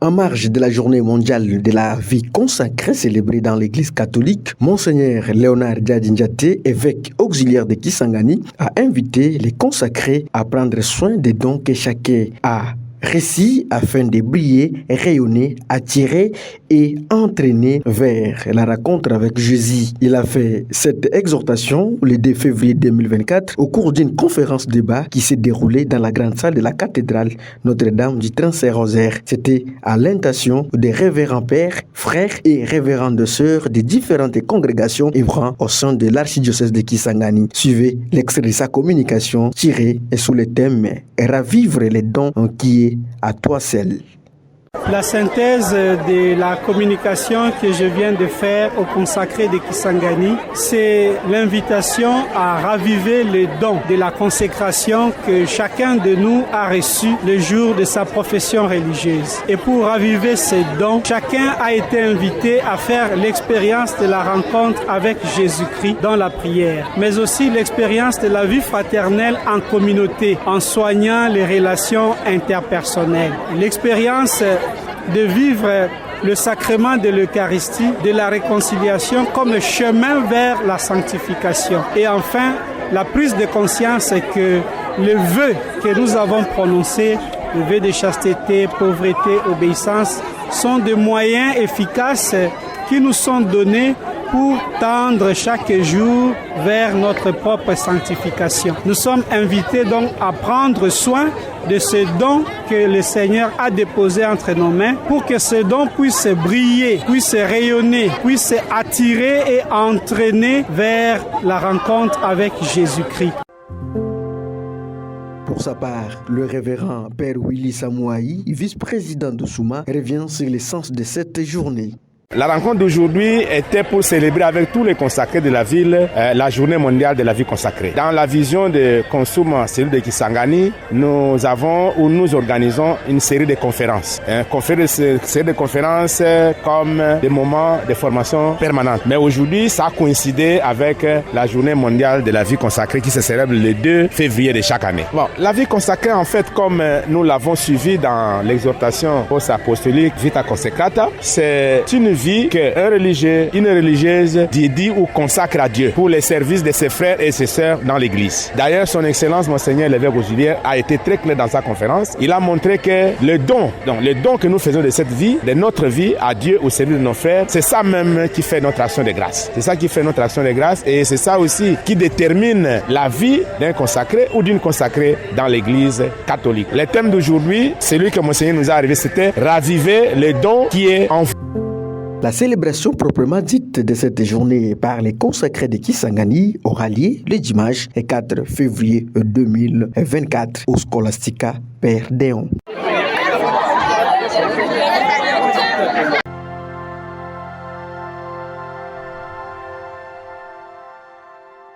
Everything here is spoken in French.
En marge de la journée mondiale de la vie consacrée célébrée dans l'église catholique, Monseigneur Léonard Diadji-Ndiaté, évêque auxiliaire de Kisangani, a invité les consacrés à prendre soin des dons que chacun a récit afin de briller, rayonner, attirer et entraîner vers la rencontre avec Jésus. Il a fait cette exhortation le 2 février 2024 au cours d'une conférence débat qui s'est déroulée dans la grande salle de la cathédrale Notre-Dame du Saint-Rosaire. C'était à l'intention des révérends pères, frères et révérendes sœurs de différentes congrégations œuvrant au sein de l'archidiocèse de Kisangani. Suivez l'extrait de sa communication tiré sous le thème « Ravivre les dons qui est à toi seul ». La synthèse de la communication que je viens de faire au consacré de Kisangani, c'est l'invitation à raviver les dons de la consécration que chacun de nous a reçu le jour de sa profession religieuse. Et pour raviver ces dons, chacun a été invité à faire l'expérience de la rencontre avec Jésus-Christ dans la prière, mais aussi l'expérience de la vie fraternelle en communauté, en soignant les relations interpersonnelles. L'expérience de vivre le sacrement de l'Eucharistie, de la réconciliation comme le chemin vers la sanctification. Et enfin, la prise de conscience que les vœux que nous avons prononcés, les vœux de chasteté, pauvreté, obéissance, sont des moyens efficaces qui nous sont donnés pour tendre chaque jour vers notre propre sanctification. Nous sommes invités donc à prendre soin de ce don que le Seigneur a déposé entre nos mains pour que ce don puisse briller, puisse rayonner, puisse attirer et entraîner vers la rencontre avec Jésus-Christ. Pour sa part, le révérend Père Willy Samouaï, vice-président de Souma, revient sur l'essence de cette journée. La rencontre d'aujourd'hui était pour célébrer avec tous les consacrés de la ville la journée mondiale de la vie consacrée. Dans la vision de Consuma, cellule de Kisangani, nous organisons une série de conférences. Une série de conférences comme des moments de formation permanente. Mais aujourd'hui, ça a coïncidé avec la journée mondiale de la vie consacrée qui se célèbre le 2 février de chaque année. Bon, la vie consacrée, en fait, comme nous l'avons suivi dans l'exhortation post-apostolique Vita Consecrata, c'est une vie qu'un religieux, une religieuse dédie ou consacre à Dieu pour les services de ses frères et ses sœurs dans l'église. D'ailleurs, son excellence, Monseigneur l'évêque auxiliaire, a été très clair dans sa conférence. Il a montré que le don que nous faisons de cette vie, de notre vie à Dieu au service de nos frères, c'est ça même qui fait notre action de grâce. C'est ça qui fait notre action de grâce et c'est ça aussi qui détermine la vie d'un consacré ou d'une consacrée dans l'église catholique. Le thème d'aujourd'hui, celui que Monseigneur nous a arrivé, c'était raviver le don qui est en vous. La célébration proprement dite de cette journée par les consacrés de Kisangani aura lieu le dimanche 4 février 2024 au Scholastica Père Déon.